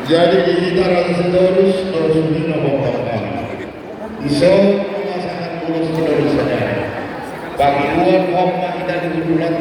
Jadi kita terus ini nombor iso memasakan terus saja. Bagi dua kita di bulan